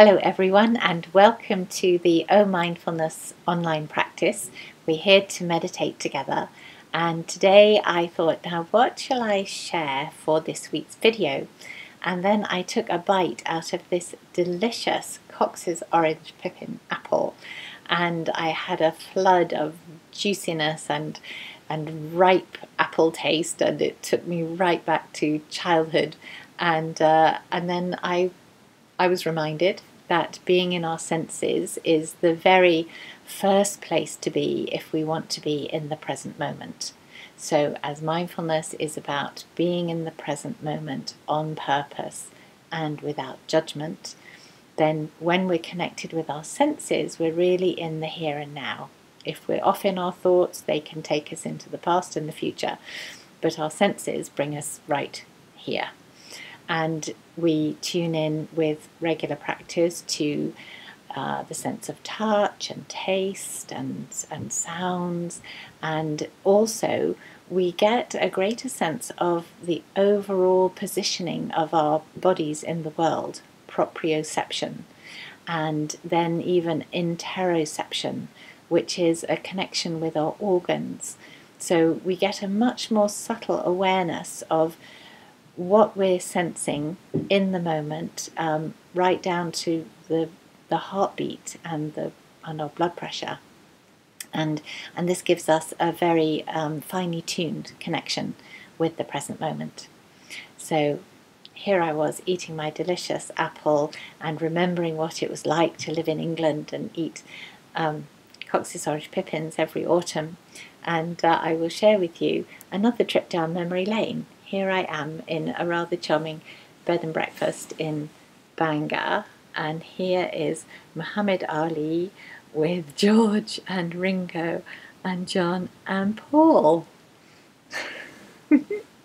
Hello everyone and welcome to the Mindfulness online practice. We're here to meditate together, and today I thought, now what shall I share for this week's video? And then I took a bite out of this delicious Cox's orange pippin apple, and I had a flood of juiciness and ripe apple taste, and it took me right back to childhood. And then I was reminded that being in our senses is the very first place to be if we want to be in the present moment. So as mindfulness is about being in the present moment on purpose and without judgment, then when we're connected with our senses, we're really in the here and now. If we're off in our thoughts, they can take us into the past and the future, but our senses bring us right here. And we tune in with regular practice to the sense of touch and taste and sounds, and also we get a greater sense of the overall positioning of our bodies in the world, proprioception, and then even interoception, which is a connection with our organs. So we get a much more subtle awareness of what we're sensing in the moment, right down to the heartbeat and our blood pressure, and this gives us a very finely tuned connection with the present moment. So here I was eating my delicious apple and remembering what it was like to live in England and eat Cox's orange pippins every autumn, and I will share with you another trip down memory lane. Here I am in a rather charming bed and breakfast in Bangor, and here is Muhammad Ali with George and Ringo and John and Paul.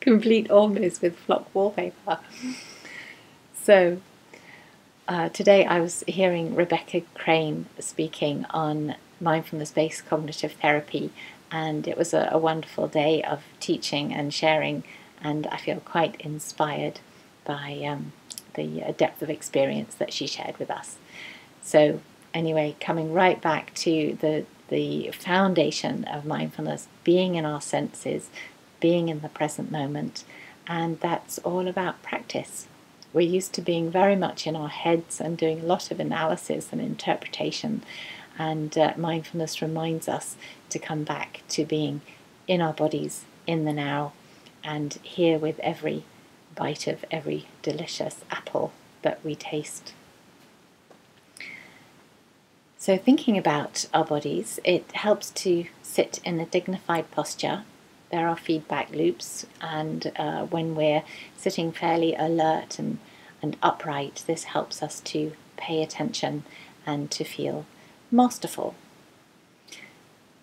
Complete almost with flock wallpaper. So today I was hearing Rebecca Crane speaking on mindfulness-based cognitive therapy, and it was a wonderful day of teaching and sharing, and I feel quite inspired by the depth of experience that she shared with us. So anyway, coming right back to the foundation of mindfulness, being in our senses, being in the present moment, and that's all about practice. We're used to being very much in our heads and doing a lot of analysis and interpretation, and mindfulness reminds us to come back to being in our bodies, in the now, and here with every bite of every delicious apple that we taste. So thinking about our bodies, it helps to sit in a dignified posture. There are feedback loops, and when we're sitting fairly alert and upright, this helps us to pay attention and to feel masterful.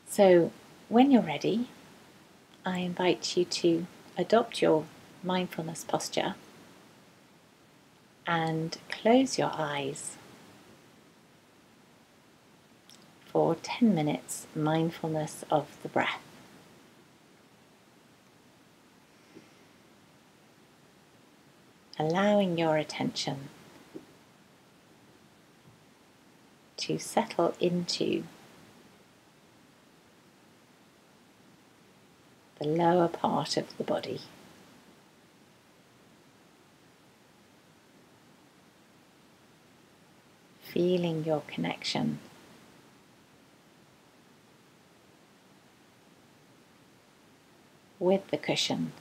So when you're ready, I invite you to adopt your mindfulness posture and close your eyes for 10 minutes mindfulness of the breath. Allowing your attention to settle into the lower part of the body. Feeling your connection with the cushion,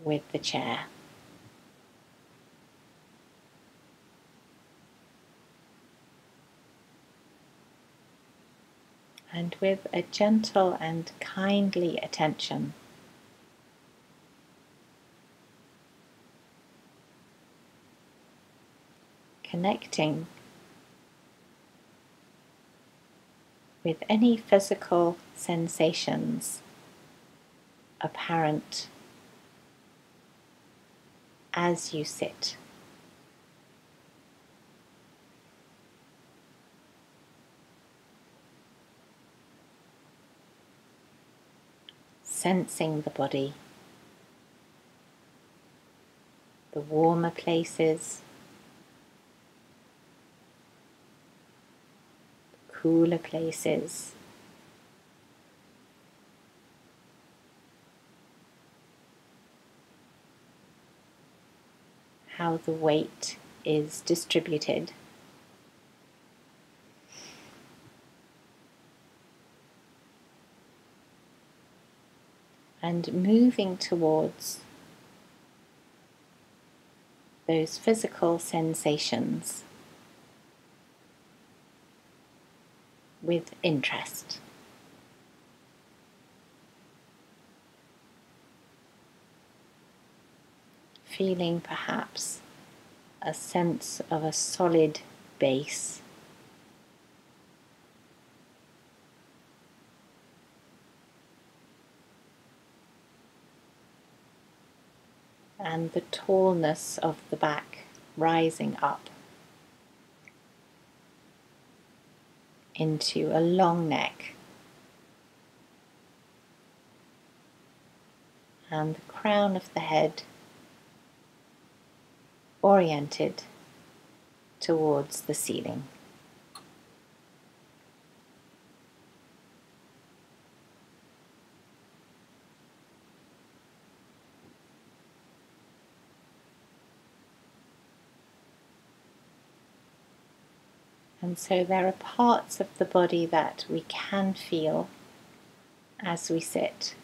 with the chair. And with a gentle and kindly attention, connecting with any physical sensations apparent as you sit. Sensing the body the warmer places, cooler places, how the weight is distributed. And moving towards those physical sensations with interest. Feeling perhaps a sense of a solid base, and the tallness of the back rising up into a long neck, and the crown of the head oriented towards the ceiling. And so there are parts of the body that we can feel as we sit.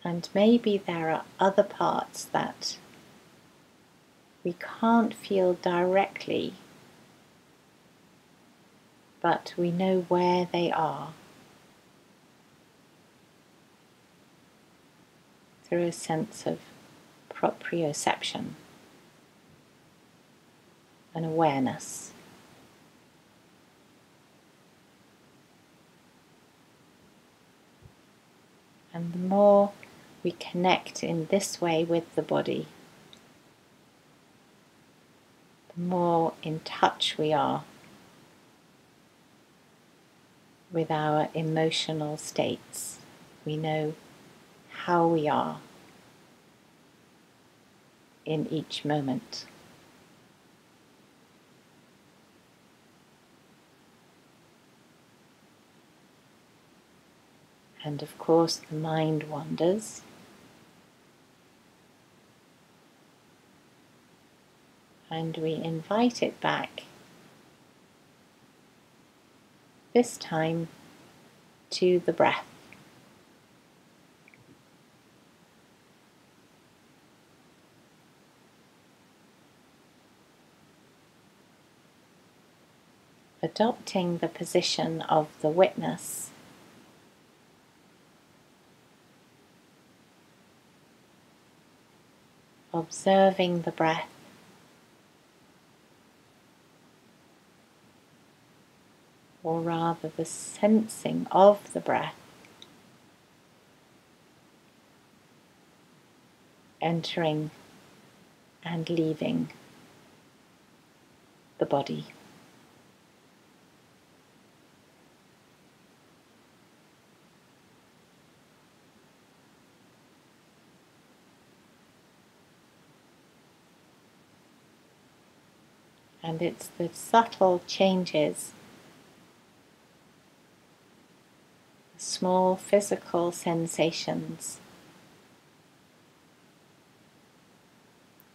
And maybe there are other parts that we can't feel directly, but we know where they are through a sense of proprioception, an awareness. And the more we connect in this way with the body, the more in touch we are with our emotional states. We know how we are in each moment. And of course, the mind wanders. And we invite it back, this time to the breath. Adopting the position of the witness, observing the breath, or rather the sensing of the breath, entering and leaving the body. And it's the subtle changes, the small physical sensations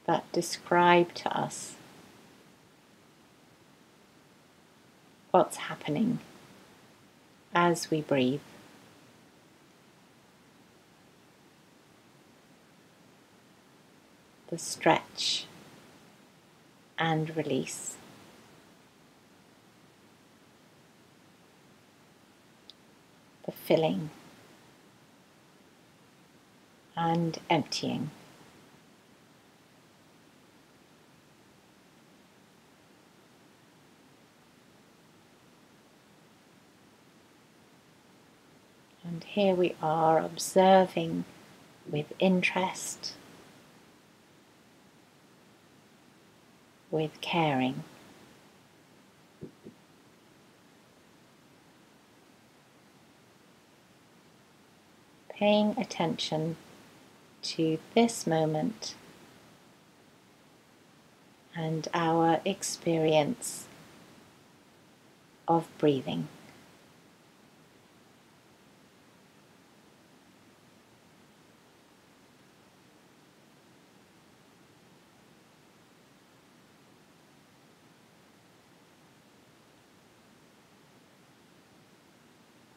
that describe to us what's happening as we breathe. The stretch and release. The filling and emptying. And here we are observing with interest, with caring. paying attention to this moment and our experience of breathing.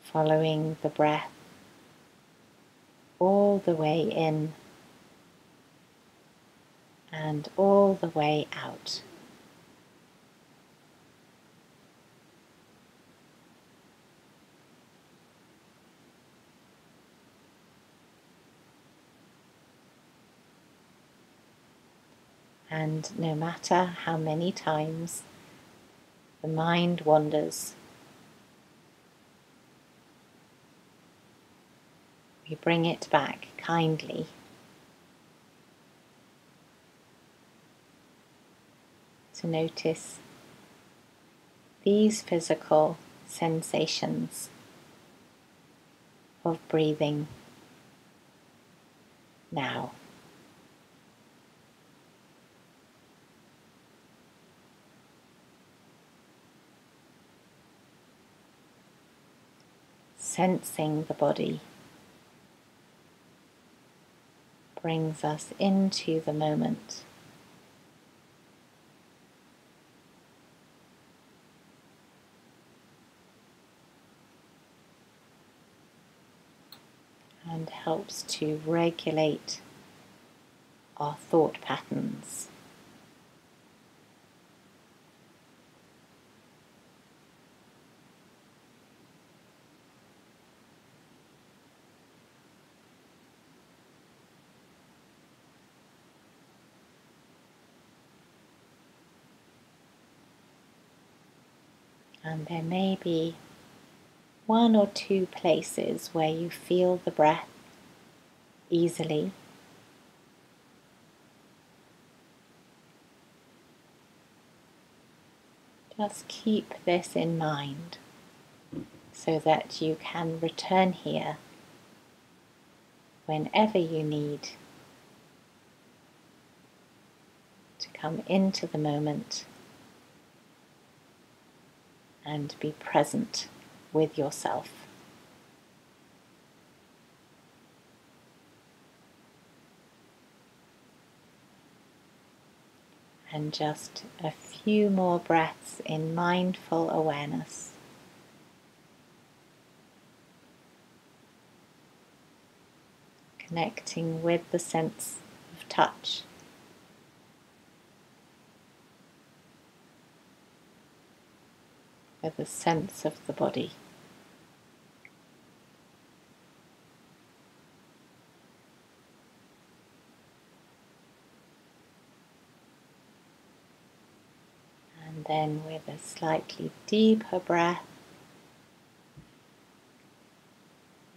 Following the breath all the way in and all the way out. And no matter how many times the mind wanders, we bring it back kindly to notice these physical sensations of breathing now. Sensing the body brings us into the moment. And helps to regulate our thought patterns. And there may be one or two places where you feel the breath easily. Just keep this in mind so that you can return here whenever you need to come into the moment and be present with yourself. And just a few more breaths in mindful awareness. Connecting with the sense of touch. With the sense of the body. And then with a slightly deeper breath,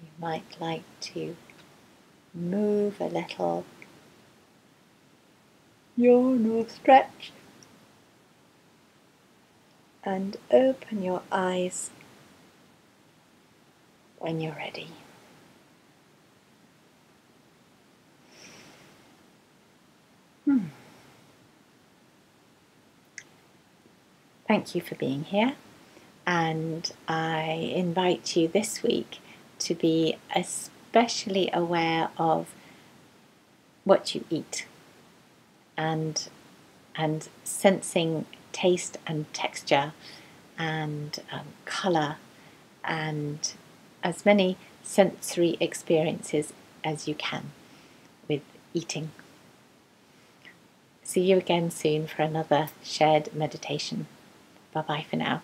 you might like to move a little, yawn or stretch, and open your eyes when you're ready. Thank you for being here, and I invite you this week to be especially aware of what you eat and sensing taste and texture and colour and as many sensory experiences as you can with eating. See you again soon for another shared meditation. Bye-bye for now.